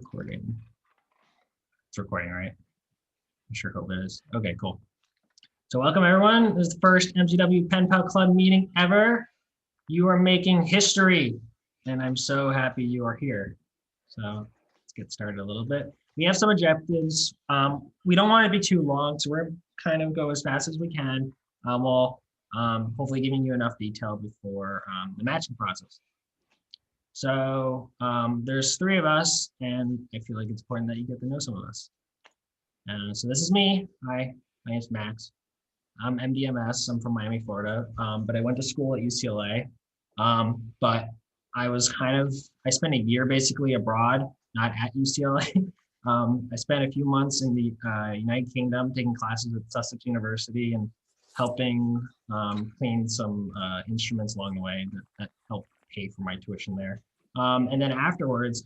Recording. It's recording, right? I sure hope it is. Okay, cool. So welcome everyone. This is the first MCW Pen Pal Club meeting ever. You are making history, and I'm so happy you are here. So let's get started a little bit. We have some objectives. We don't want it to be too long, so we're kind of go as fast as we can. We'll hopefully giving you enough detail before the matching process. So there's three of us, and I feel like it's important that you get to know some of us. So this is me. Hi, my name's Max. I'm MDMS. I'm from Miami, Florida, but I went to school at UCLA. But I spent a year basically abroad, not at UCLA. I spent a few months in the United Kingdom taking classes at Sussex University and helping clean some instruments along the way that helped pay for my tuition there. And then afterwards,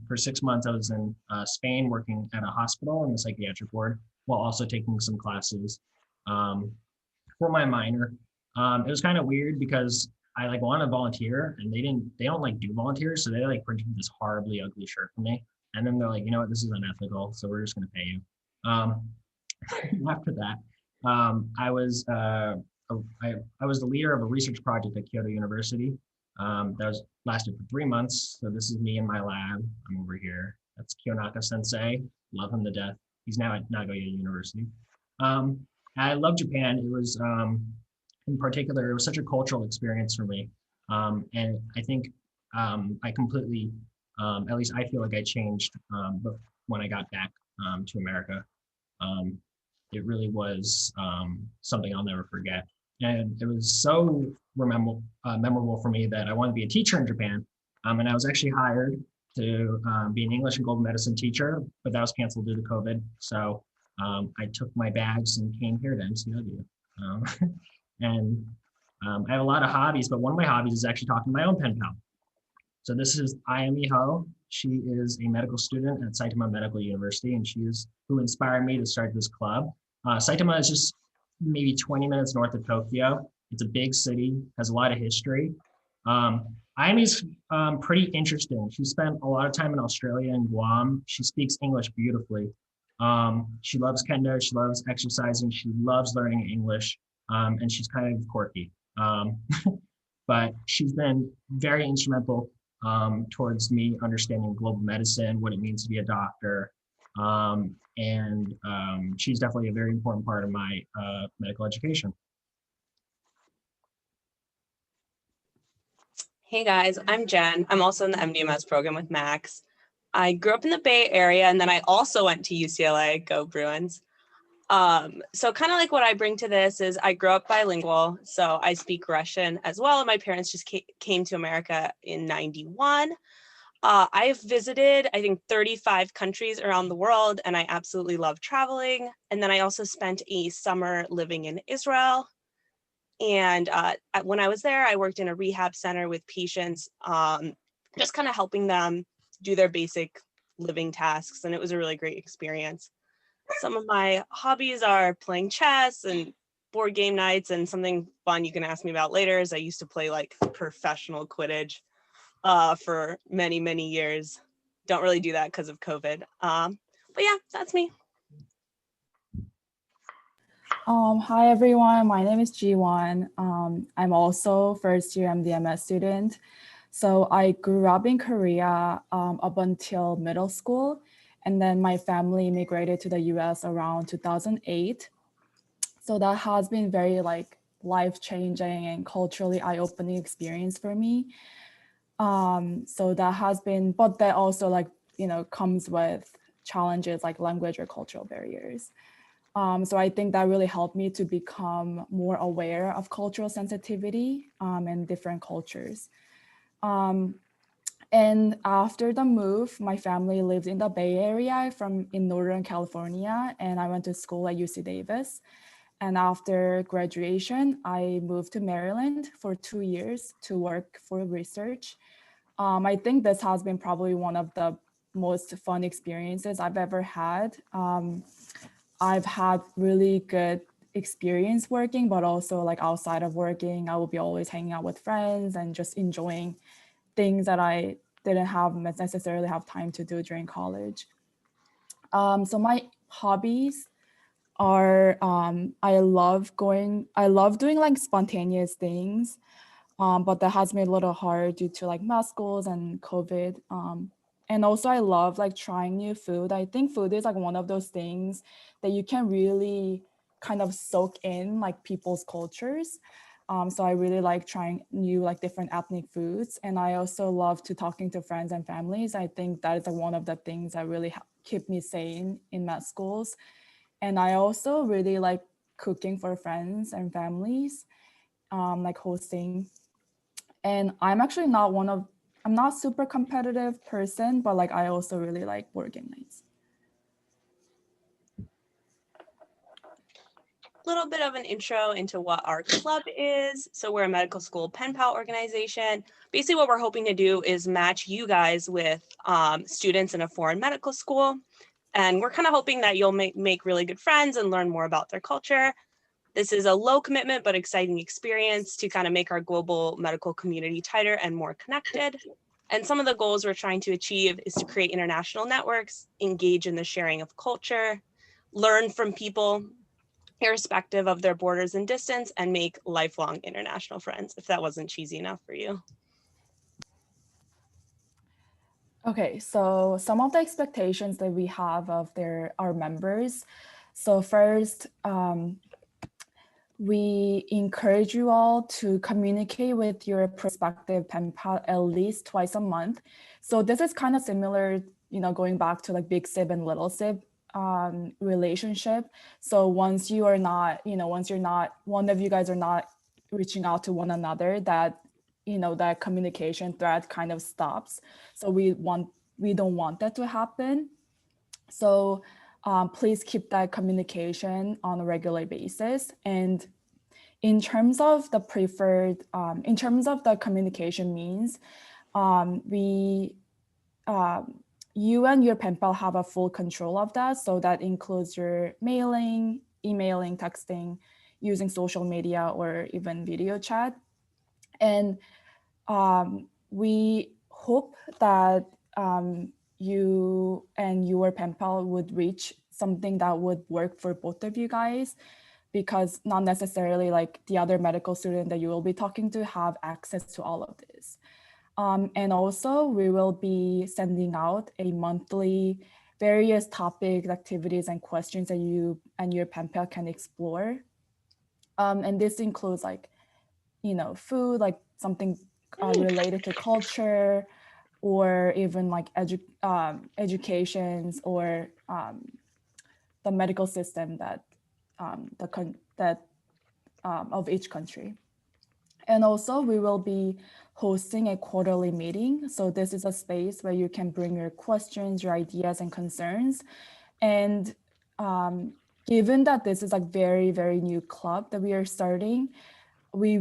for 6 months, I was in Spain working at a hospital in the psychiatric ward while also taking some classes for my minor. It was kind of weird because I wanted to volunteer and they don't do volunteers. So they printed this horribly ugly shirt for me. And then they're like, you know what, this is unethical. So we're just going to pay you. After that, I was the leader of a research project at Kyoto University. Lasted for 3 months. So this is me in my lab. I'm over here. That's Kiyonaka Sensei. Love him to death. He's now at Nagoya University. I love Japan. It was, in particular, it was such a cultural experience for me. And I think I completely, at least I feel like I changed but when I got back to America. It really was something I'll never forget. And it was so memorable for me that I wanted to be a teacher in Japan. And I was actually hired to be an English and global medicine teacher, but that was canceled due to COVID. So I took my bags and came here to MCW. And I have a lot of hobbies, but one of my hobbies is actually talking to my own pen pal. So this is Ayami Ho. She is a medical student at Saitama Medical University, and she is who inspired me to start this club. Saitama is just maybe 20 minutes north of Tokyo. It's a big city, has a lot of history. Ayami's pretty interesting. She spent a lot of time in Australia and Guam. She speaks English beautifully. She loves kendo, she loves exercising, she loves learning English, and she's kind of quirky. But she's been very instrumental towards me understanding global medicine, what it means to be a doctor. And she's definitely a very important part of my medical education. Hey guys, I'm Jen. I'm also in the MDMS program with Max. I grew up in the Bay Area and then I also went to UCLA, go Bruins. So kind of like what I bring to this is I grew up bilingual, so I speak Russian as well. And my parents just came to America in 91. I've visited, I think, 35 countries around the world, and I absolutely love traveling. And then I also spent a summer living in Israel. And when I was there, I worked in a rehab center with patients, just kind of helping them do their basic living tasks. And it was a really great experience. Some of my hobbies are playing chess and board game nights, and something fun you can ask me about later is I used to play professional Quidditch for many, many years. Don't really do that because of COVID. But yeah, that's me. Hi everyone, my name is Jiwon. I'm also first year MDMS student. So I grew up in Korea up until middle school, and then my family immigrated to the US around 2008. So that has been very life-changing and culturally eye-opening experience for me. So that has been, but that also comes with challenges like language or cultural barriers. So I think that really helped me to become more aware of cultural sensitivity and different cultures. And after the move, my family lived in the Bay Area in Northern California, and I went to school at UC Davis. And after graduation, I moved to Maryland for 2 years to work for research. I think this has been probably one of the most fun experiences I've ever had. I've had really good experience working, but also outside of working, I will be always hanging out with friends and just enjoying things that I didn't have necessarily have time to do during college. So my hobbies are I love doing like spontaneous things, but that has made it a little hard due to like math schools and COVID. And also I love like trying new food. I think food is like one of those things that you can really kind of soak in like people's cultures. So I really like trying new like different ethnic foods. And I also love to talking to friends and families. I think that is like one of the things that really keep me sane in math schools. And I also really like cooking for friends and families, like hosting. And I'm not super competitive person, but like I also really like board game nights. Little bit of an intro into what our club is. So we're a medical school pen pal organization. Basically what we're hoping to do is match you guys with students in a foreign medical school. And we're kind of hoping that you'll make really good friends and learn more about their culture. This is a low commitment but exciting experience to kind of make our global medical community tighter and more connected. And some of the goals we're trying to achieve is to create international networks, engage in the sharing of culture, learn from people irrespective of their borders and distance, and make lifelong international friends, if that wasn't cheesy enough for you. Okay, so some of the expectations that we have of our members. So first, we encourage you all to communicate with your prospective pen pal at least twice a month. So this is kind of similar, going back to like big sib and little sib relationship. So once you're not, one of you guys are not reaching out to one another, that that communication thread kind of stops. So we don't want that to happen. So please keep that communication on a regular basis. And in terms of the communication means, you and your pen pal have a full control of that. So that includes your mailing, emailing, texting, using social media, or even video chat. And we hope that you and your pen pal would reach something that would work for both of you guys, because not necessarily like the other medical student that you will be talking to have access to all of this. And also we will be sending out a monthly various topics, activities, and questions that you and your pen pal can explore. And this includes like, food, like something related to culture, or even like educations, or the medical system that of each country. And also we will be hosting a quarterly meeting. So this is a space where you can bring your questions, your ideas, and concerns. And given that this is a very, very new club that we are starting, we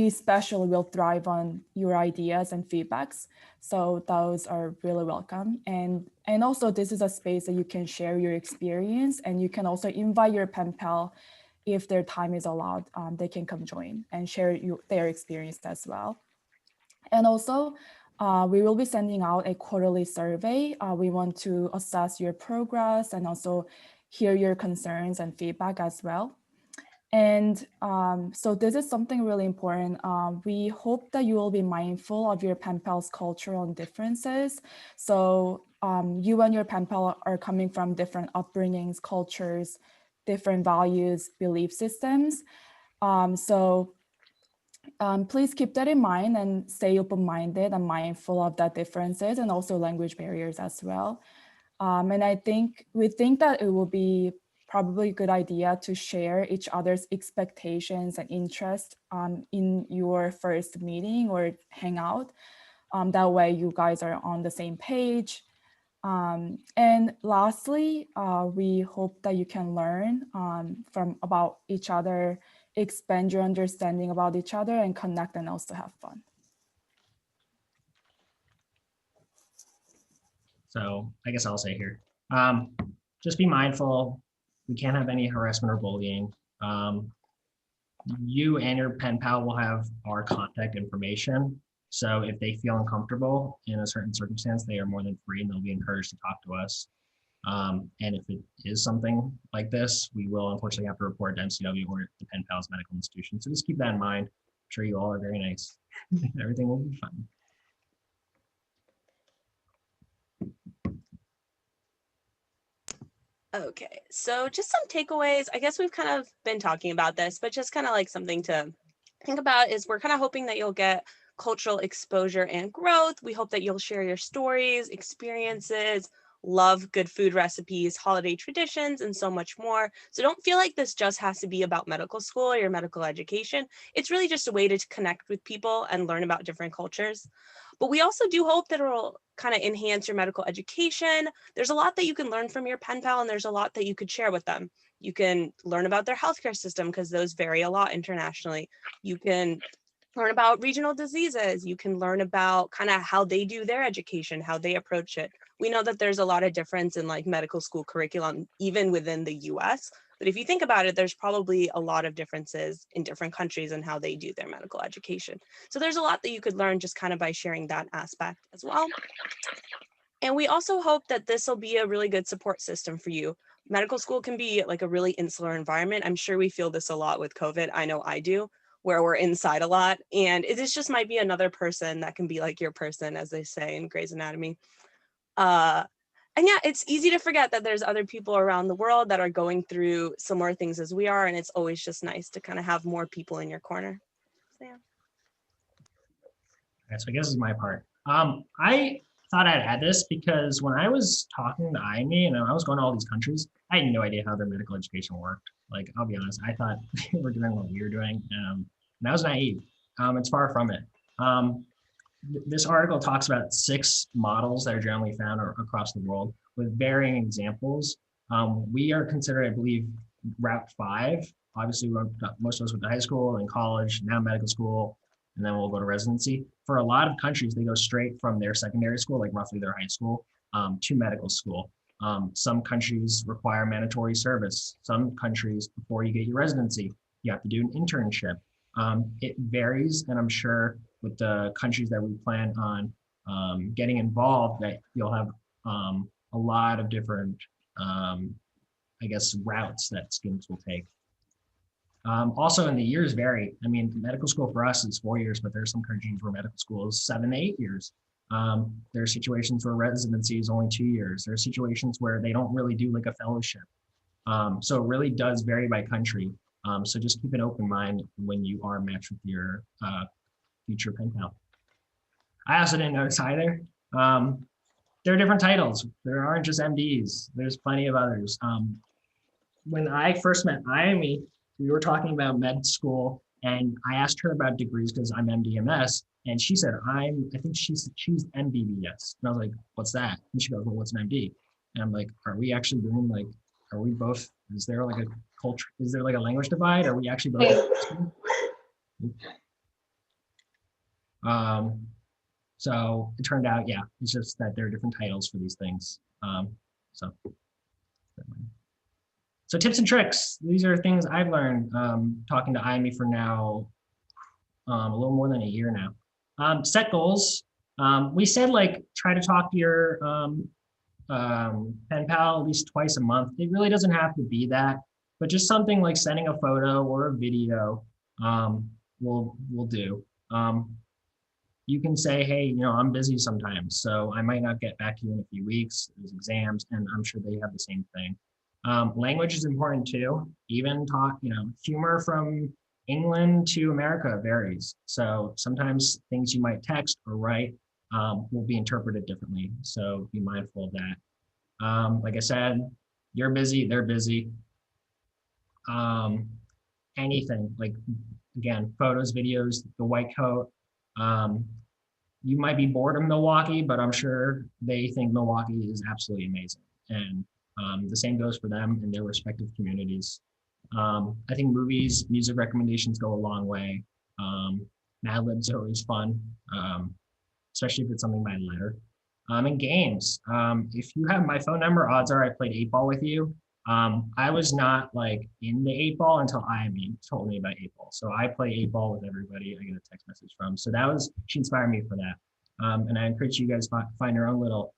especially will thrive on your ideas and feedbacks. So those are really welcome. And also this is a space that you can share your experience, and you can also invite your pen pal. If their time is allowed, they can come join and share their experience as well. And also, we will be sending out a quarterly survey. We want to assess your progress and also hear your concerns and feedback as well. And so this is something really important. We hope that you will be mindful of your pen pal's cultural differences. So you and your pen pal are coming from different upbringings, cultures, different values, belief systems. So please keep that in mind and stay open-minded and mindful of that differences, and also language barriers as well. And we think that it will be probably a good idea to share each other's expectations and interests in your first meeting or hangout. That way you guys are on the same page. And lastly, we hope that you can learn from about each other, expand your understanding about each other, and connect, and also have fun. So I guess I'll say here, just be mindful. We can't have any harassment or bullying. You and your pen pal will have our contact information. So if they feel uncomfortable in a certain circumstance, they are more than free and they'll be encouraged to talk to us. And if it is something like this, we will unfortunately have to report to MCW or the Penn Pals Medical Institution. So just keep that in mind. I'm sure you all are very nice. Everything will be fine. Okay, so just some takeaways. I guess we've kind of been talking about this, but just kind of like something to think about is we're kind of hoping that you'll get cultural exposure and growth. We hope that you'll share your stories, experiences, love good food recipes, holiday traditions, and so much more. So don't feel like this just has to be about medical school or your medical education. It's really just a way to connect with people and learn about different cultures. But we also do hope that it'll kind of enhance your medical education. There's a lot that you can learn from your pen pal, and there's a lot that you could share with them. You can learn about their healthcare system because those vary a lot internationally. You can learn about regional diseases. You can learn about kind of how they do their education, how they approach it. We know that there's a lot of difference in like medical school curriculum, even within the US. But if you think about it, there's probably a lot of differences in different countries and how they do their medical education. So there's a lot that you could learn just kind of by sharing that aspect as well. And we also hope that this will be a really good support system for you. Medical school can be like a really insular environment. I'm sure we feel this a lot with COVID. I know I do, where we're inside a lot. And it is just might be another person that can be like your person, as they say in Grey's Anatomy. And yeah, it's easy to forget that there's other people around the world that are going through similar things as we are. And it's always just nice to kind of have more people in your corner. So yeah. Okay, so I guess this is my part. I thought I'd add this because when I was talking to IME and I was going to all these countries, I had no idea how their medical education worked. Like, I'll be honest, I thought they were doing what we were doing. And I was naive. It's far from it. This article talks about 6 models that are generally found across the world with varying examples. We are considered, I believe, Route 5. Obviously, most of us went to high school and college, now medical school, and then we'll go to residency. For a lot of countries, they go straight from their secondary school, like roughly their high school, to medical school. Some countries require mandatory service. Some countries, before you get your residency, you have to do an internship. It varies, and I'm sure with the countries that we plan on getting involved, that you'll have a lot of different, I guess, routes that students will take. Also, in the years vary. I mean, medical school for us is 4 years, but there's some countries where medical school is 7 to 8 years. There are situations where residency is only 2 years. There are situations where they don't really do like a fellowship. So it really does vary by country. So just keep an open mind when you are matched with your future pen pal. I also didn't notice either. There are different titles. There aren't just MDs. There's plenty of others. When I first met Iami, we were talking about med school, and I asked her about degrees because I'm MDMS, and she said I think she's MBBS, and I was like, what's that? And she goes, well, what's an MD? And I'm like, are we actually doing like, are we both? Is there like a culture? Is there like a language divide? Are we actually both? So it turned out, yeah, it's just that there are different titles for these things. So tips and tricks. These are things I've learned talking to IME for now a little more than a year now. Set goals. We said like try to talk to your pen pal at least twice a month. It really doesn't have to be that, but just something like sending a photo or a video will do. You can say, hey, you know, I'm busy sometimes, so I might not get back to you in a few weeks. There's exams, and I'm sure they have the same thing. Language is important too. Even humor from England to America varies. So sometimes things you might text or write will be interpreted differently. So be mindful of that. Like I said, you're busy, they're busy. Anything like, again, photos, videos, the white coat. You might be bored of Milwaukee, but I'm sure they think Milwaukee is absolutely amazing. And the same goes for them in their respective communities. I think movies, music recommendations go a long way. Mad Libs are always fun, especially if it's something by letter. And games. If you have my phone number, odds are I played 8 ball with you. I was not like in the 8 ball until IME told me about 8 ball. So I play 8 ball with everybody I get a text message from. So she inspired me for that. And I encourage you guys find your own little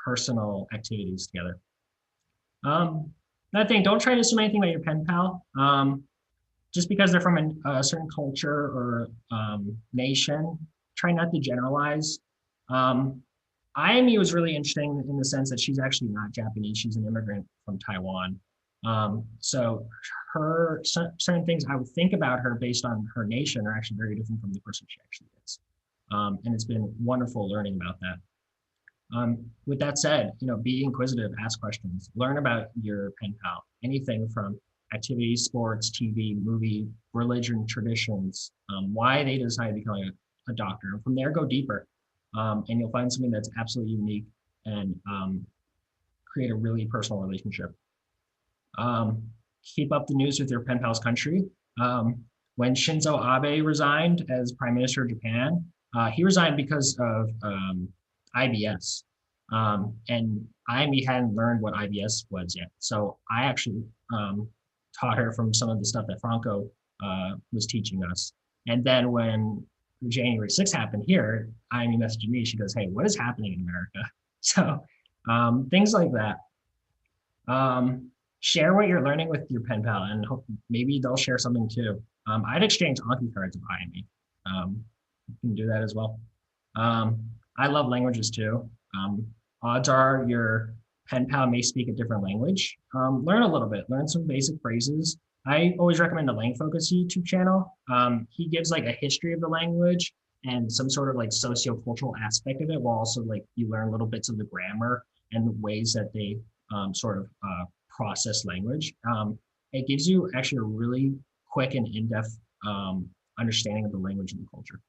personal activities together. Another thing, don't try to assume anything about your pen pal. Just because they're from a certain culture or nation, try not to generalize. IME was really interesting in the sense that she's actually not Japanese. She's an immigrant from Taiwan. So certain things I would think about her based on her nation are actually very different from the person she actually is. And it's been wonderful learning about that. With that said, be inquisitive, ask questions, learn about your pen pal, anything from activities, sports, TV, movie, religion, traditions, why they decided to become a doctor. And from there, go deeper. And you'll find something that's absolutely unique and create a really personal relationship. Keep up the news with your pen pal's country. When Shinzo Abe resigned as Prime Minister of Japan, he resigned because of IBS. And IME hadn't learned what IBS was yet. So I actually taught her from some of the stuff that Franco was teaching us. And then when January 6th happened here, IME messaged me. She goes, "Hey, what is happening in America?" So things like that. Share what you're learning with your pen pal, and maybe they'll share something too. I'd exchange Anki cards with IME. You can do that as well. I love languages too. Odds are your pen pal may speak a different language. Learn a little bit, learn some basic phrases. I always recommend the Lang Focus YouTube channel. He gives like a history of the language and some sort of like socio-cultural aspect of it, while also like you learn little bits of the grammar and the ways that they sort of process language. It gives you actually a really quick and in-depth understanding of the language and the culture.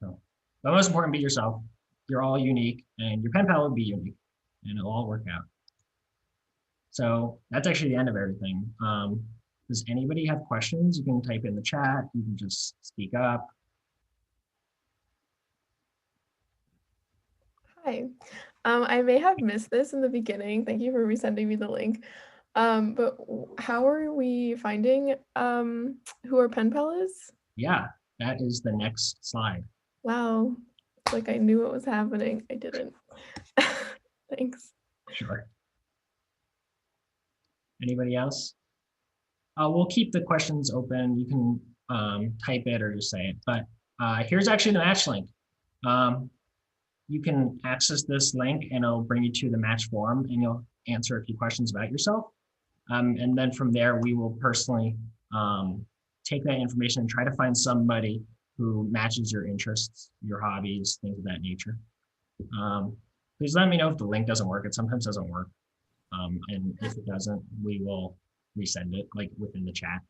So, but most important, be yourself. You're all unique, and your pen pal will be unique, and it'll all work out. So that's actually the end of everything. Does anybody have questions? You can type in the chat. You can just speak up. Hi. I may have missed this in the beginning. Thank you for resending me the link. But how are we finding who our pen pal is? Yeah, that is the next slide. Wow. It's like I knew what was happening. I didn't. Thanks. Sure. Anybody else? We'll keep the questions open. You can type it or just say it. But here's actually the match link. You can access this link and it'll bring you to the match forum and you'll answer a few questions about yourself. And then from there, we will personally take that information and try to find somebody who matches your interests, your hobbies, things of that nature. Please let me know if the link doesn't work. It sometimes doesn't work. And if it doesn't, we will resend it like within the chat.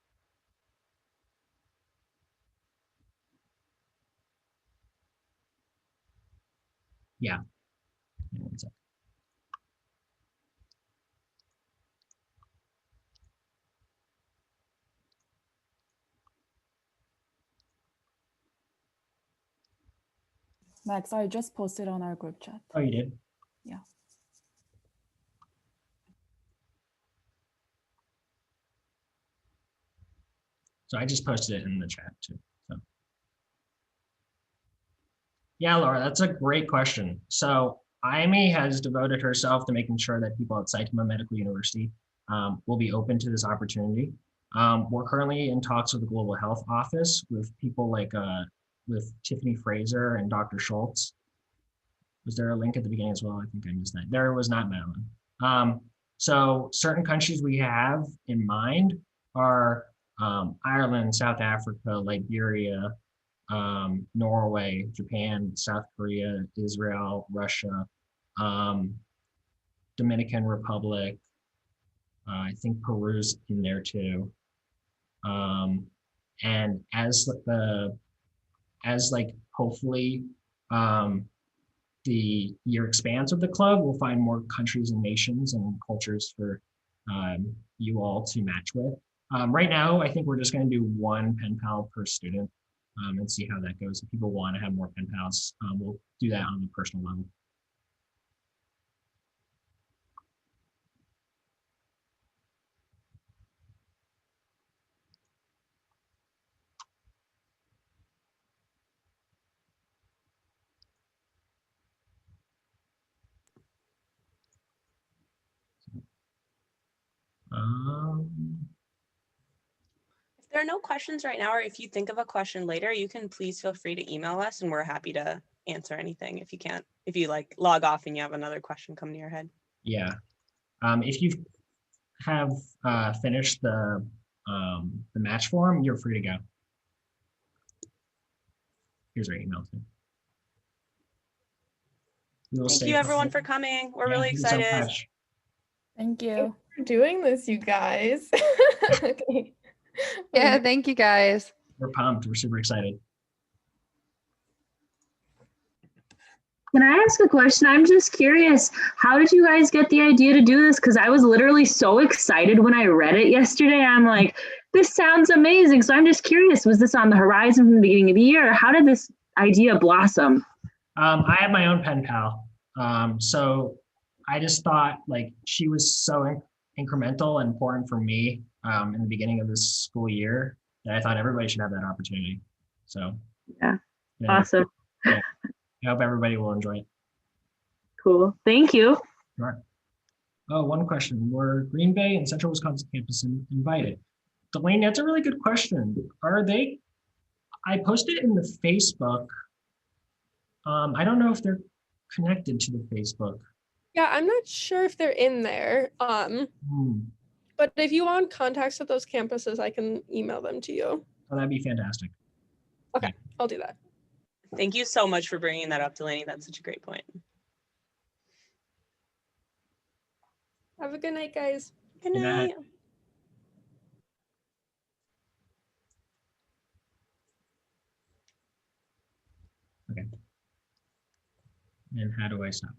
Yeah. One sec. Max, I just posted on our group chat. Oh, you did? Yeah. So I just posted it in the chat too. So. Yeah, Laura, that's a great question. So IME has devoted herself to making sure that people at Saitama Medical University will be open to this opportunity. We're currently in talks with the Global Health Office with people like with Tiffany Fraser and Dr. Schultz. Was there a link at the beginning as well? I think I missed that. There was not, Madeline. So certain countries we have in mind are Ireland, South Africa, Liberia, Norway, Japan, South Korea, Israel, Russia, Dominican Republic. I think Peru's in there too. And as like hopefully the year expands of the club, we'll find more countries and nations and cultures for you all to match with. Right now, I think we're just going to do one pen pal per student and see how that goes. If people want to have more pen pals, we'll do that on the personal level. there are no questions right now, or if you think of a question later, you can please feel free to email us and we're happy to answer anything if you can't, if you like log off and you have another question come to your head. Yeah. If you have finished the match form, you're free to go. Here's our email too. We will Thank stay you everyone connected. for coming. We're Yeah, really thank you so excited. much. Thank you. Thanks for doing this, you guys. Okay. Yeah, thank you guys. We're pumped. We're super excited. Can I ask a question? I'm just curious. How did you guys get the idea to do this? Because I was literally so excited when I read it yesterday. I'm like, this sounds amazing. So I'm just curious, was this on the horizon from the beginning of the year? Or how did this idea blossom? I have my own pen pal. So I just thought like she was so incremental and important for me in the beginning of this school year that I thought everybody should have that opportunity. So Yeah. yeah, Awesome. I hope everybody will enjoy it. Cool. Thank you. Sure. Oh, one question. Were Green Bay and Central Wisconsin campus invited? Delaney, that's a really good question. Are they? I posted in the Facebook. I don't know if they're connected to the Facebook. Yeah, I'm not sure if they're in there. But if you want contacts at those campuses, I can email them to you. Oh, that'd be fantastic. Okay, I'll do that. Thank you so much for bringing that up, Delaney. That's such a great point. Have a good night, guys. Good Good night. night. Okay. And how do I stop?